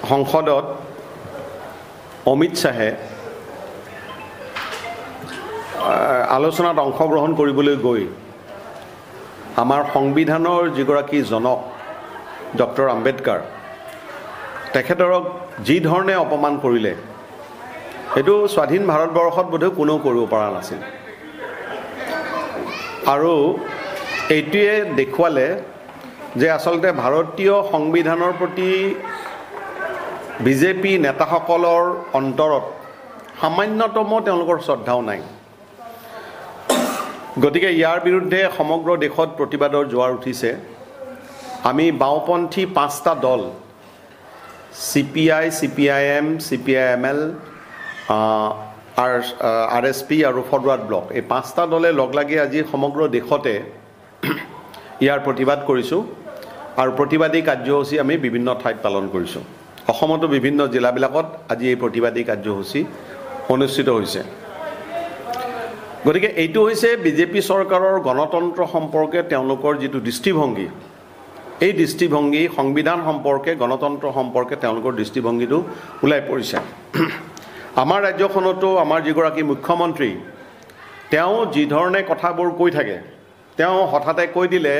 সংসদত অমিত শ্বাহে আলোচনাত অংশগ্ৰহণ কৰিবলৈ গৈ আমাৰ সংবিধানৰ যিগৰাকী জনক ডক্টৰ আম্বেদকাৰ তেখেতক যি ধৰণে অপমান কৰিলে এইটো স্বাধীন ভাৰতবৰ্ষত বোধহয় কোনেও কৰিব পৰা নাছিল আৰু এইটোৱে দেখুৱালে যে আচলতে ভাৰতীয় সংবিধানৰ প্ৰতি বিজেপি নেতাসকলৰ অন্তৰত সামান্যতম তেওঁলোকৰ শ্ৰদ্ধাও নাই গতিকে ইয়াৰ বিৰুদ্ধে সমগ্ৰ দেশত প্ৰতিবাদৰ জোৱাৰ উঠিছে আমি বাওঁপন্থী পাঁচটা দল CPI, CPIM, CPIML, RSP আৰু ফৰৱাৰ্ড ব্লক এই পাঁচটা দলে লগ লাগি আজি সমগ্ৰ দেশতে ইয়াৰ প্ৰতিবাদ কৰিছোঁ আৰু প্ৰতিবাদী কাৰ্যসূচী আমি বিভিন্ন ঠাইত পালন কৰিছোঁ অসমতো বিভিন্ন জিলাবিলাকত আজি এই প্ৰতিবাদী কাৰ্যসূচী অনুষ্ঠিত হৈছে গতিকে এইটো হৈছে বিজেপি চৰকাৰৰ গণতন্ত্ৰ সম্পৰ্কে তেওঁলোকৰ যিটো দৃষ্টিভংগী এই দৃষ্টিভংগী সংবিধান সম্পৰ্কে গণতন্ত্ৰ সম্পৰ্কে তেওঁলোকৰ দৃষ্টিভংগীটো ওলাই পৰিছে আমাৰ ৰাজ্যখনতো আমাৰ যিগৰাকী মুখ্যমন্ত্ৰী তেওঁ যি ধৰণে কথাবোৰ কৈ থাকে তেওঁ হঠাতে কৈ দিলে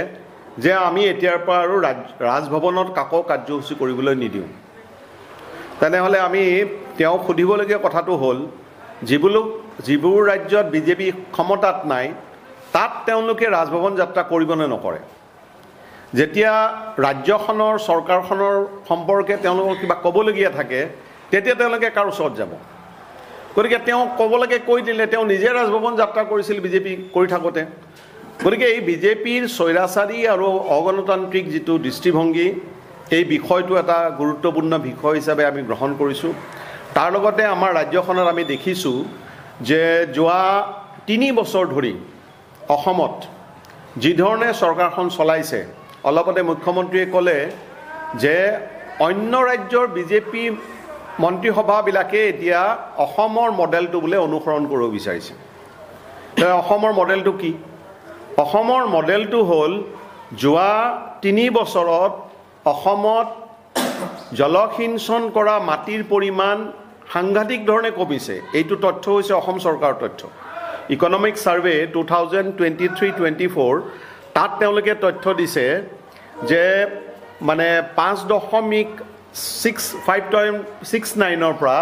যে আমি এতিয়াৰ পৰা আৰু ৰাজভৱনত কাকো কাৰ্যসূচী কৰিবলৈ নিদিওঁ তেনেহ'লে আমি তেওঁ সুধিবলগীয়া কথাটো হ'ল যিবোৰ ৰাজ্যত বিজেপি ক্ষমতাত নাই তাত তেওঁলোকে ৰাজভৱন যাত্ৰা কৰিবনে নকৰে যেতিয়া ৰাজ্যখনৰ চৰকাৰখনৰ সম্পৰ্কে তেওঁলোকৰ কিবা ক'বলগীয়া থাকে তেতিয়া তেওঁলোকে কাৰ ওচৰত যাব গতিকে তেওঁ ক'বলৈকে কৈ দিলে তেওঁ নিজে ৰাজভৱন যাত্ৰা কৰিছিল বিজেপি কৰি থাকোঁতে গতিকে এই বিজেপিৰ স্বৈৰাচাৰী আৰু অগণতান্ত্ৰিক যিটো দৃষ্টিভংগী এই বিষয়টো এটা গুৰুত্বপূৰ্ণ বিষয় হিচাপে আমি গ্ৰহণ কৰিছোঁ তাৰ লগতে আমাৰ ৰাজ্যখনত আমি দেখিছোঁ যে যোৱা 3 বছৰ ধৰি অসমত যি ধৰণে চৰকাৰখন চলাইছে অলপতে মুখ্যমন্ত্ৰীয়ে ক'লে যে অন্য ৰাজ্যৰ বিজেপি মন্ত্ৰীসভাবিলাকে এতিয়া অসমৰ মডেলটো বোলে অনুসৰণ কৰিব বিচাৰিছে অসমৰ মডেলটো কি অসমৰ মডেলটো হ'ল যোৱা 3 বছৰত অসমত জলসিঞ্চন কৰা মাটিৰ পৰিমাণ সাংঘাতিক ধৰণে কমিছে এইটো তথ্য হৈছে অসম চৰকাৰৰ তথ্য ইকনমিক সাৰ্ভে 2023-24 তাত তেওঁলোকে তথ্য দিছে যে মানে 5.69ৰ পৰা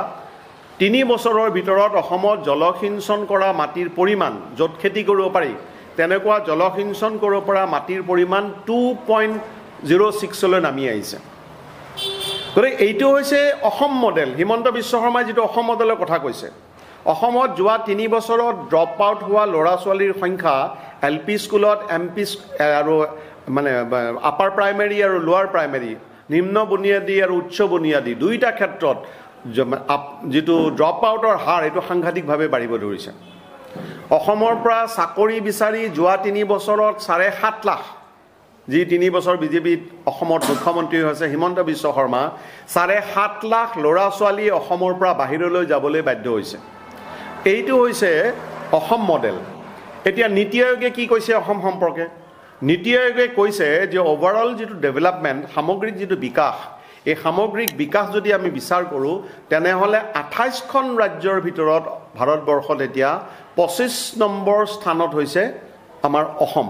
3 বছৰৰ ভিতৰত অসমত জলসিঞ্চন কৰা মাটিৰ পৰিমাণ য'ত খেতি কৰিব পাৰি তেনেকুৱা জলসিঞ্চন কৰিব পৰা মাটিৰ পৰিমাণ 2.06লৈ নামি আহিছে গতিকে এইটো হৈছে অসম মডেল হিমন্ত বিশ্ব শৰ্মাই যিটো অসম মডেলৰ কথা কৈছে অসমত যোৱা 3 বছৰত ড্ৰপ আউট হোৱা ল'ৰা ছোৱালীৰ সংখ্যা LP স্কুলত MP আৰু মানে আপাৰ প্ৰাইমেৰী আৰু লোৱাৰ প্ৰাইমেৰী নিম্ন বুনিয়াদী আৰু উচ্চ বুনিয়াদী দুইটা ক্ষেত্ৰত যিটো ড্ৰপ আউটৰ হাৰ এইটো সাংঘাতিকভাৱে বাঢ়িব ধৰিছে অসমৰ পৰা চাকৰি বিচাৰি যোৱা 3 বছৰত 7.5 লাখ যি 3 বছৰ বিজেপিত অসমত মুখ্যমন্ত্ৰী হৈছে হিমন্ত বিশ্ব শৰ্মা 7.5 লাখ ল'ৰা ছোৱালী অসমৰ পৰা বাহিৰলৈ যাবলৈ বাধ্য হৈছে এইটো হৈছে অসম মডেল এতিয়া নীতি আয়োগে কি কৈছে অসম সম্পৰ্কে নীতি আয়োগে কৈছে যে ওভাৰঅল যিটো ডেভেলপমেণ্ট সামগ্ৰিক যিটো বিকাশ এই সামগ্ৰিক বিকাশ যদি আমি বিচাৰ কৰোঁ তেনেহ'লে 28খন ৰাজ্যৰ ভিতৰত ভাৰতবৰ্ষত এতিয়া 25 নম্বৰ স্থানত হৈছে আমাৰ অসম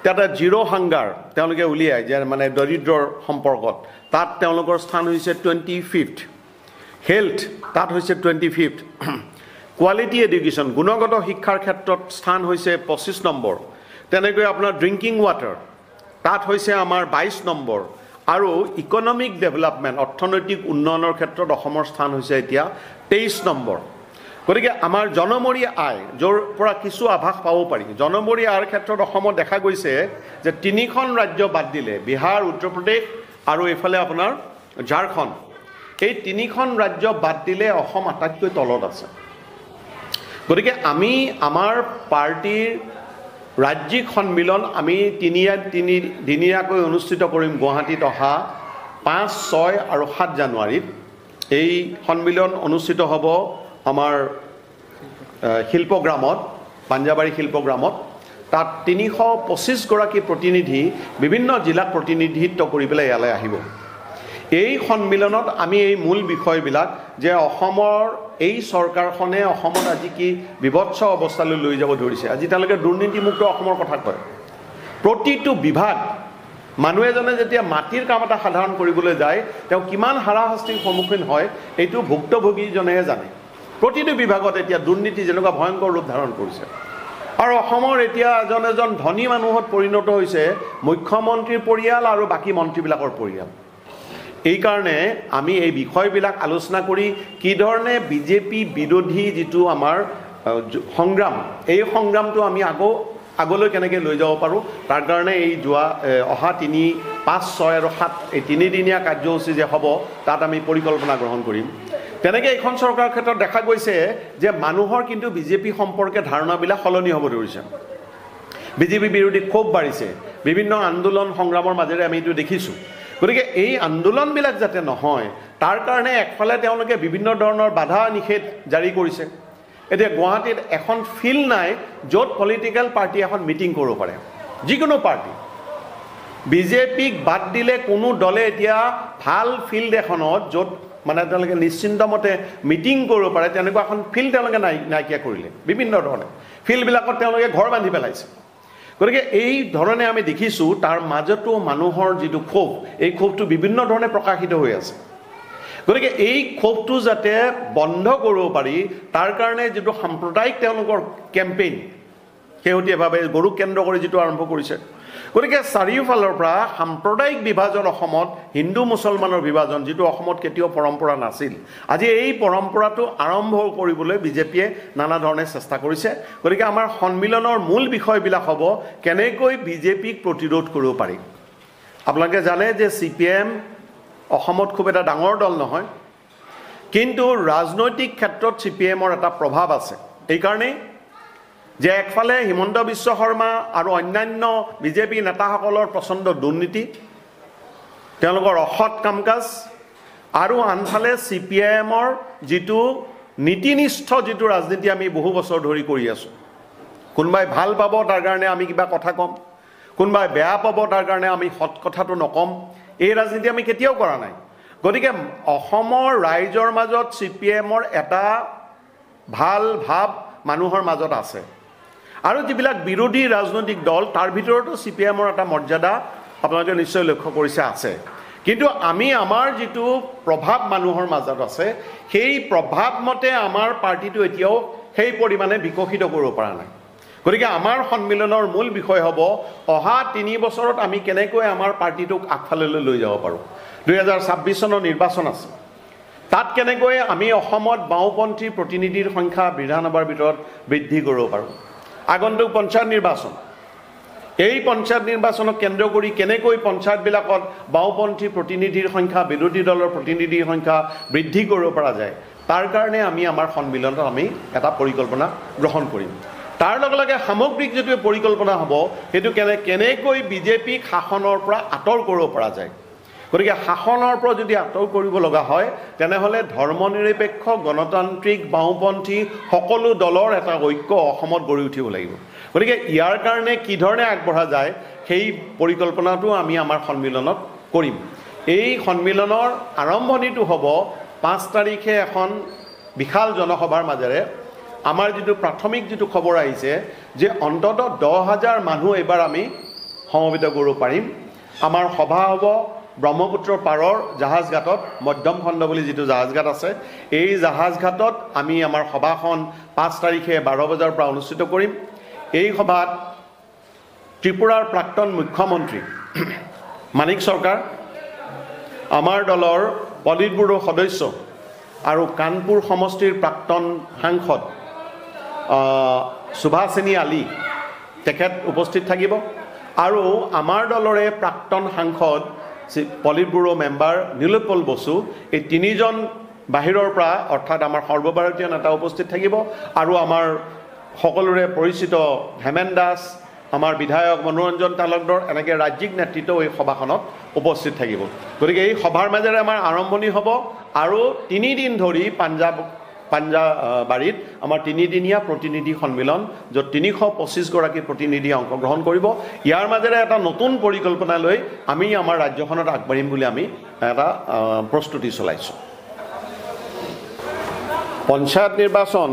তাতে জিৰ' হাংগাৰ তেওঁলোকে উলিয়ায় যে মানে দৰিদ্ৰৰ সম্পৰ্কত তাত তেওঁলোকৰ স্থান হৈছে 25th হেল্থ তাত হৈছে 25th কোৱালিটি এডুকেশ্যন গুণগত শিক্ষাৰ ক্ষেত্ৰত স্থান হৈছে 25 নম্বৰ তেনেকৈ আপোনাৰ ড্ৰিংকিং ৱাটাৰ তাত হৈছে আমাৰ 22 নম্বৰ আৰু ইকনমিক ডেভেলপমেণ্ট অৰ্থনৈতিক উন্নয়নৰ ক্ষেত্ৰত অসমৰ স্থান হৈছে এতিয়া 23 নম্বৰ গতিকে আমাৰ জনমূৰি আয় য'ৰ পৰা কিছু আভাস পাব পাৰি জনমূৰি আয়ৰ ক্ষেত্ৰত অসমত দেখা গৈছে যে 3খন ৰাজ্য বাদ দিলে বিহাৰ উত্তৰ প্ৰদেশ আৰু এইফালে আপোনাৰ ঝাৰখণ্ড এই 3খন ৰাজ্য বাদ দিলে অসম আটাইতকৈ তলত আছে গতিকে আমি আমাৰ পাৰ্টিৰ ৰাজ্যিক সন্মিলন আমি তিনিদিনীয়াকৈ অনুষ্ঠিত কৰিম গুৱাহাটীত অহা 5, 6 আৰু 7 জানুৱাৰীত এই সন্মিলন অনুষ্ঠিত হ'ব আমাৰ শিল্পগ্ৰামত পাঞ্জাবাৰী শিল্পগ্ৰামত তাত 325 গৰাকী প্ৰতিনিধি বিভিন্ন জিলাক প্ৰতিনিধিত্ব কৰি পেলাই ইয়ালৈ আহিব এই সন্মিলনত আমি এই মূল বিষয়বিলাক যে অসমৰ এই চৰকাৰখনে অসমত আজি কি বিভৎস অৱস্থালৈ লৈ যাব ধৰিছে। আজি তেওঁলোকে দুৰ্নীতিমুক্ত অসমৰ কথা কয়। প্ৰতিটো বিভাগ মানুহ এজনে যেতিয়া মাটিৰ কাম এটা সাধাৰণ কৰিবলৈ যায় তেওঁ কিমান হাৰাশাস্তিৰ সন্মুখীন হয় এইটো ভুক্তভোগীজনেহে জানে। প্ৰতিটো বিভাগত এতিয়া দুৰ্নীতি যেনেকুৱা ভয়ংকৰ ৰূপ ধাৰণ কৰিছে। আৰু অসমৰ এতিয়া এজন ধনী মানুহত পৰিণত হৈছে মুখ্যমন্ত্ৰীৰ পৰিয়াল আৰু বাকী মন্ত্ৰীবিলাকৰ পৰিয়াল। এইকাৰণে আমি এই বিষয়বিলাক আলোচনা কৰি কি ধৰণে বিজেপি বিৰোধী যিটো আমাৰ সংগ্ৰাম, এই সংগ্ৰামটো আমি আগলৈ কেনেকৈ লৈ যাব পাৰোঁ তাৰ কাৰণে এই অহা 3, 5, 6 আৰু 7 এই 3দিনীয়া কাৰ্যসূচী যে হ'ব তাত আমি পৰিকল্পনা গ্ৰহণ কৰিম। তেনেকৈ এইখন চৰকাৰৰ ক্ষেত্ৰত দেখা গৈছে যে মানুহৰ কিন্তু বিজেপি সম্পৰ্কে ধাৰণাবিলাক সলনি হ'ব ধৰিছে। বিজেপি বিৰোধী ক্ষোভ বাঢ়িছে, বিভিন্ন আন্দোলন সংগ্ৰামৰ মাজেৰে আমি এইটো দেখিছোঁ। গতিকে এই আন্দোলনবিলাক যাতে নহয় তাৰ কাৰণে একফালে তেওঁলোকে বিভিন্ন ধৰণৰ বাধা নিষেধ জাৰি কৰিছে। এতিয়া গুৱাহাটীত এখন ফিল্ড নাই য'ত পলিটিকেল পাৰ্টি এখন মিটিং কৰিব পাৰে, যিকোনো পাৰ্টি। বিজেপিক বাদ দিলে কোনো দলে এতিয়া ভাল ফিল্ড এখনত য'ত মানে তেওঁলোকে নিশ্চিন্তমতে মিটিং কৰিব পাৰে তেনেকুৱা এখন ফিল্ড তেওঁলোকে নাইকিয়া কৰিলে। বিভিন্ন ধৰণে ফিল্ডবিলাকত তেওঁলোকে ঘৰ বান্ধি পেলাইছে। গতিকে এই ধৰণে আমি দেখিছোঁ তাৰ মাজতো মানুহৰ যিটো ক্ষোভ, এই ক্ষোভটো বিভিন্ন ধৰণে প্ৰকাশিত হৈ আছে। গতিকে এই ক্ষোভটো যাতে বন্ধ কৰিব পাৰি তাৰ কাৰণে যিটো সাম্প্ৰদায়িক তেওঁলোকৰ কেম্পেইন শেহতীয়াভাৱে গৰুক কেন্দ্ৰ কৰি যিটো আৰম্ভ কৰিছে, গতিকে চাৰিওফালৰ পৰা সাম্প্ৰদায়িক বিভাজন অসমত, হিন্দু মুছলমানৰ বিভাজন যিটো অসমত কেতিয়াও পৰম্পৰা নাছিল, আজি এই পৰম্পৰাটো আৰম্ভ কৰিবলৈ বিজেপিয়ে নানা ধৰণে চেষ্টা কৰিছে। গতিকে আমাৰ সন্মিলনৰ মূল বিষয়বিলাক হ'ব কেনেকৈ বিজেপিক প্ৰতিৰোধ কৰিব পাৰি। আপোনালোকে জানে যে CPM অসমত খুব এটা ডাঙৰ দল নহয়, কিন্তু ৰাজনৈতিক ক্ষেত্ৰত CPMৰ এটা প্ৰভাৱ আছে। এইকাৰণেই যে একফালে হিমন্ত বিশ্ব শৰ্মা আৰু অন্যান্য বিজেপি নেতাসকলৰ প্ৰচণ্ড দুৰ্নীতি, তেওঁলোকৰ অসৎ কাম কাজ, আৰু আনফালে CPMৰ যিটো নীতিনিষ্ঠ যিটো ৰাজনীতি আমি বহু বছৰ ধৰি কৰি আছোঁ। কোনোবাই ভাল পাব তাৰ কাৰণে আমি কিবা কথা ক'ম, কোনোবাই বেয়া পাব তাৰ কাৰণে আমি সৎ কথাটো নক'ম, এই ৰাজনীতি আমি কেতিয়াও কৰা নাই। গতিকে অসমৰ ৰাইজৰ মাজত CPMৰ এটা ভাল ভাৱ মানুহৰ মাজত আছে, আৰু যিবিলাক বিৰোধী ৰাজনৈতিক দল তাৰ ভিতৰতো CPMৰ এটা মৰ্যাদা আপোনালোকে নিশ্চয় লক্ষ্য কৰিছে আছে। কিন্তু আমি আমাৰ যিটো প্ৰভাৱ মানুহৰ মাজত আছে সেই প্ৰভাৱ মতে আমাৰ পাৰ্টিটো এতিয়াও সেই পৰিমাণে বিকশিত কৰিব পৰা নাই। গতিকে আমাৰ সন্মিলনৰ মূল বিষয় হ'ব অহা 3 বছৰত আমি কেনেকৈ আমাৰ পাৰ্টিটোক আগফাললৈ লৈ যাব পাৰোঁ। 2026 চনৰ নিৰ্বাচন আছে, তাত কেনেকৈ আমি অসমত বাওঁপন্থী প্ৰতিনিধিৰ সংখ্যা বিধানসভাৰ ভিতৰত বৃদ্ধি কৰিব পাৰোঁ। আগন্তুক পঞ্চায়ত নিৰ্বাচন, এই পঞ্চায়ত নিৰ্বাচনক কেন্দ্ৰ কৰি কেনেকৈ পঞ্চায়তবিলাকত বাওঁপন্থী প্ৰতিনিধিৰ সংখ্যা, বিৰোধী দলৰ প্ৰতিনিধিৰ সংখ্যা বৃদ্ধি কৰিব পৰা যায়, তাৰ কাৰণে আমি আমাৰ সন্মিলনত আমি এটা পৰিকল্পনা গ্ৰহণ কৰিম। তাৰ লগে লগে সামগ্ৰিক যিটো পৰিকল্পনা হ'ব সেইটো কেনেকৈ বিজেপিক শাসনৰ পৰা আঁতৰ কৰিব পৰা যায়। গতিকে শাসনৰ পৰা যদি আঁতৰ কৰিব লগা হয় তেনেহ'লে ধৰ্মনিৰপেক্ষ গণতান্ত্ৰিক বাওঁপন্থী সকলো দলৰ এটা ঐক্য অসমত গঢ়ি উঠিব লাগিব। গতিকে ইয়াৰ কাৰণে কি ধৰণে আগবঢ়া যায় সেই পৰিকল্পনাটো আমি আমাৰ সন্মিলনত কৰিম। এই সন্মিলনৰ আৰম্ভণিটো হ'ব 5 তাৰিখে এখন বিশাল জনসভাৰ মাজেৰে। আমাৰ যিটো প্ৰাথমিক যিটো খবৰ আহিছে যে অন্ততঃ 10,000 মানুহ এইবাৰ আমি সমবেত কৰিব পাৰিম। আমাৰ সভা হ'ব ব্ৰহ্মপুত্ৰৰ পাৰৰ জাহাজঘাটত, মধ্যম খণ্ড বুলি যিটো জাহাজঘাট আছে, এই জাহাজঘাটত আমি আমাৰ সভাখন 5 তাৰিখে 12 বজাৰ পৰা অনুষ্ঠিত কৰিম। এই সভাত ত্ৰিপুৰাৰ প্ৰাক্তন মুখ্যমন্ত্ৰী মানিক চৰকাৰ, আমাৰ দলৰ পলিট ব্যুৰো সদস্য আৰু কানপুৰ সমষ্টিৰ প্ৰাক্তন সাংসদ সুভাষিনী আলী তেখেত উপস্থিত থাকিব, আৰু আমাৰ দলৰে প্ৰাক্তন সাংসদ politburo member Nilotpal Basu, এই 3জন বাহিৰৰ পৰা অৰ্থাৎ আমাৰ সৰ্বভাৰতীয় নেতা উপস্থিত থাকিব, আৰু আমাৰ সকলোৰে পৰিচিত হেমেন দাস, আমাৰ বিধায়ক মনোৰঞ্জন তালুকদাৰ, এনেকৈ ৰাজ্যিক নেতৃত্ব এই সভাখনত উপস্থিত থাকিব। গতিকে এই সভাৰ মাজেৰে আমাৰ আৰম্ভণি হ'ব, আৰু 3 দিন ধৰি পাঞ্জাৱ পাঞ্জাবাৰীত আমাৰ 3দিনীয়া প্ৰতিনিধি সন্মিলন, য'ত 325 গৰাকী প্ৰতিনিধি অংশগ্ৰহণ কৰিব। ইয়াৰ মাজেৰে এটা নতুন পৰিকল্পনা লৈ আমি আমাৰ ৰাজ্যখনত আগবাঢ়িম বুলি আমি এটা প্ৰস্তুতি চলাইছোঁ। পঞ্চায়ত নিৰ্বাচন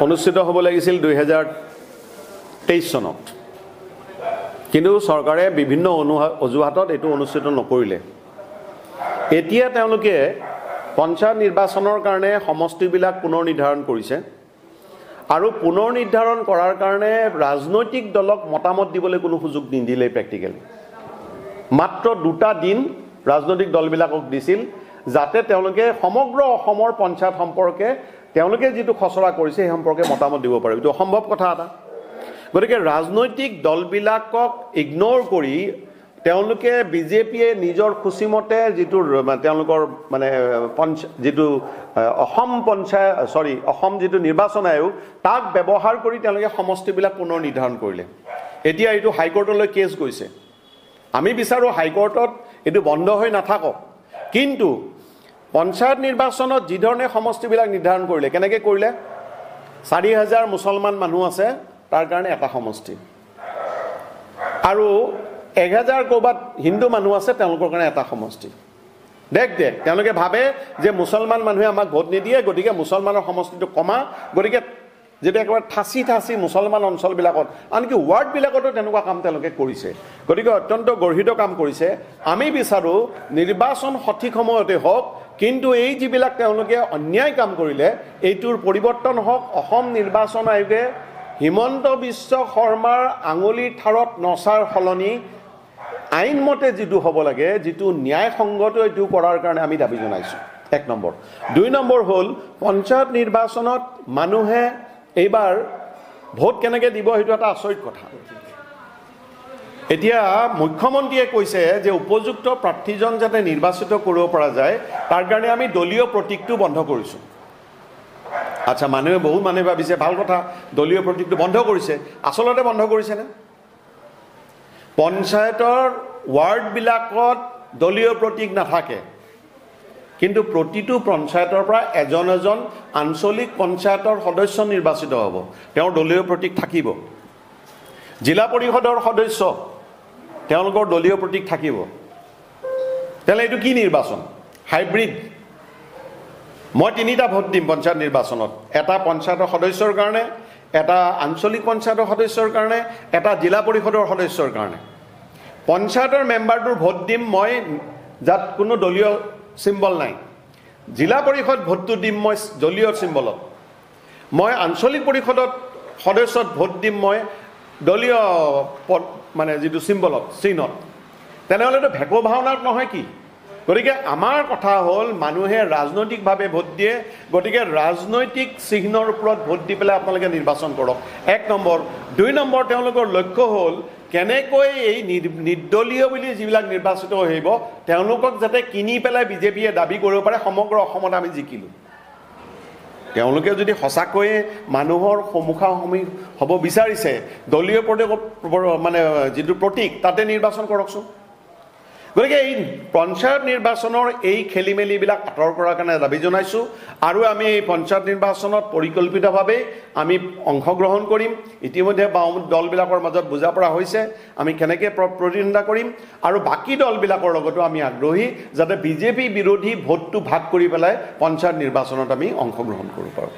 অনুষ্ঠিত হ'ব লাগিছিল 2023 চনত, কিন্তু চৰকাৰে বিভিন্ন অজুহাতত এইটো অনুষ্ঠিত নকৰিলে। এতিয়া তেওঁলোকে পঞ্চায়ত নিৰ্বাচনৰ কাৰণে সমষ্টিবিলাক পুনৰ নিৰ্ধাৰণ কৰিছে, আৰু পুনৰ নিৰ্ধাৰণ কৰাৰ কাৰণে ৰাজনৈতিক দলক মতামত দিবলৈ কোনো সুযোগ নিদিলে। প্ৰেক্টিকেলি মাত্ৰ 2টা দিন ৰাজনৈতিক দলবিলাকক দিছিল, যাতে তেওঁলোকে সমগ্ৰ অসমৰ পঞ্চায়ত সম্পৰ্কে তেওঁলোকে যিটো খচৰা কৰিছে সেই সম্পৰ্কে মতামত দিব পাৰে। এইটো অসম্ভৱ কথা এটা। গতিকে ৰাজনৈতিক দলবিলাকক ইগন'ৰ কৰি তেওঁলোকে বিজেপিয়ে নিজৰ খুচিমতে যিটো তেওঁলোকৰ মানে যিটো অসম যিটো নিৰ্বাচন আয়োগ তাক ব্যৱহাৰ কৰি তেওঁলোকে সমষ্টিবিলাক পুনৰ নিৰ্ধাৰণ কৰিলে। এতিয়া এইটো হাইকোৰ্টলৈ কেছ গৈছে। আমি বিচাৰোঁ হাইকোৰ্টত এইটো বন্ধ হৈ নাথাকক, কিন্তু পঞ্চায়ত নিৰ্বাচনত যিধৰণে সমষ্টিবিলাক নিৰ্ধাৰণ কৰিলে, কেনেকৈ কৰিলে? 4000 মুছলমান মানুহ আছে, তাৰ কাৰণে এটা সমষ্টি, আৰু 1000 ক'ৰবাত হিন্দু মানুহ আছে, তেওঁলোকৰ কাৰণে এটা সমষ্টি। দেখ তেওঁলোকে ভাবে যে মুছলমান মানুহে আমাক ভোট নিদিয়ে, গতিকে মুছলমানৰ সমষ্টিটো কমা। গতিকে যেতিয়া একেবাৰে ঠাঁচি মুছলমান অঞ্চলবিলাকত, আনকি ৱাৰ্ডবিলাকতো তেনেকুৱা কাম তেওঁলোকে কৰিছে। গতিকে অত্যন্ত গৰ্হিত কাম কৰিছে। আমি বিচাৰোঁ নিৰ্বাচন সঠিক সময়তে হওক, কিন্তু এই যিবিলাক তেওঁলোকে অন্যায় কাম কৰিলে এইটোৰ পৰিৱৰ্তন হওক। অসম নিৰ্বাচন আয়োগে হিমন্ত বিশ্ব শৰ্মাৰ আঙুলিৰ ঠাৰত নচাৰ সলনি আইনমতে যিটো হ'ব লাগে, যিটো ন্যায়সংগত, এইটো কৰাৰ কাৰণে আমি দাবী জনাইছোঁ। 1 নম্বৰ। 2 নম্বৰ হ'ল পঞ্চায়ত নিৰ্বাচনত মানুহে এইবাৰ ভোট কেনেকৈ দিব, সেইটো এটা আচৰিত কথা। এতিয়া মুখ্যমন্ত্ৰীয়ে কৈছে যে উপযুক্ত প্ৰাৰ্থীজন যাতে নিৰ্বাচিত কৰিব পৰা যায়, তাৰ কাৰণে আমি দলীয় প্ৰতীকটো বন্ধ কৰিছোঁ। আচ্ছা, বহুত মানুহে ভাবিছে ভাল কথা, দলীয় প্ৰতীকটো বন্ধ কৰিছে। আচলতে বন্ধ কৰিছেনে? পঞ্চায়তৰ ৱাৰ্ডবিলাকত দলীয় প্ৰতীক নাথাকে, কিন্তু প্ৰতিটো পঞ্চায়তৰ পৰা এজন আঞ্চলিক পঞ্চায়তৰ সদস্য নিৰ্বাচিত হ'ব, তেওঁৰ দলীয় প্ৰতীক থাকিব। জিলা পৰিষদৰ সদস্য, তেওঁলোকৰ দলীয় প্ৰতীক থাকিব। তেতিয়াহ'লে এইটো কি নিৰ্বাচন? হাইব্ৰিড। মই 3টা ভোট দিম পঞ্চায়ত নিৰ্বাচনত, এটা পঞ্চায়তৰ সদস্যৰ কাৰণে, এটা আঞ্চলিক পঞ্চায়তৰ সদস্যৰ কাৰণে, এটা জিলা পৰিষদৰ সদস্যৰ কাৰণে। পঞ্চায়তৰ মেম্বাৰটোৰ ভোট দিম মই যাত কোনো দলীয় চিম্বল নাই। জিলা পৰিষদ ভোটটো দিম মই দলীয় চিম্বলত। মই আঞ্চলিক পৰিষদত সদস্যত ভোট দিম মই দলীয় মানে যিটো চিম্বলত, চিহ্নত। তেনেহ'লেতো ভেকু ভাওনাত নহয় কি? গতিকে আমাৰ কথা হ'ল মানুহে ৰাজনৈতিকভাৱে ভোট দিয়ে, গতিকে ৰাজনৈতিক চিহ্নৰ ওপৰত ভোট দি পেলাই আপোনালোকে নিৰ্বাচন কৰক। 1 নম্বৰ। 2 নম্বৰ, তেওঁলোকৰ লক্ষ্য হ'ল কেনেকৈ এই নিৰ্দলীয় বুলি যিবিলাক নিৰ্বাচিত আহিব তেওঁলোকক যাতে কিনি পেলাই বিজেপিয়ে দাবী কৰিব পাৰে সমগ্ৰ অসমত আমি জিকিলোঁ। তেওঁলোকে যদি সঁচাকৈয়ে মানুহৰ সন্মুখাসন্মুখী হ'ব বিচাৰিছে, দলীয় মানে যিটো প্ৰতীক তাতে নিৰ্বাচন কৰকচোন। গতিকে এই পঞ্চায়ত নিৰ্বাচনৰ এই খেলি মেলিবিলাক আঁতৰ কৰাৰ কাৰণে দাবী জনাইছোঁ, আৰু আমি এই পঞ্চায়ত নিৰ্বাচনত পৰিকল্পিতভাৱে আমি অংশগ্ৰহণ কৰিম। ইতিমধ্যে বাওঁ দলবিলাকৰ মাজত বুজা পৰা হৈছে আমি কেনেকৈ প্ৰতিদ্বন্দ্বিতা কৰিম, আৰু বাকী দলবিলাকৰ লগতো আমি আগ্ৰহী যাতে বিজেপি বিৰোধী ভোটটো ভাগ কৰি পেলাই পঞ্চায়ত নিৰ্বাচনত আমি অংশগ্ৰহণ কৰিব পাৰোঁ।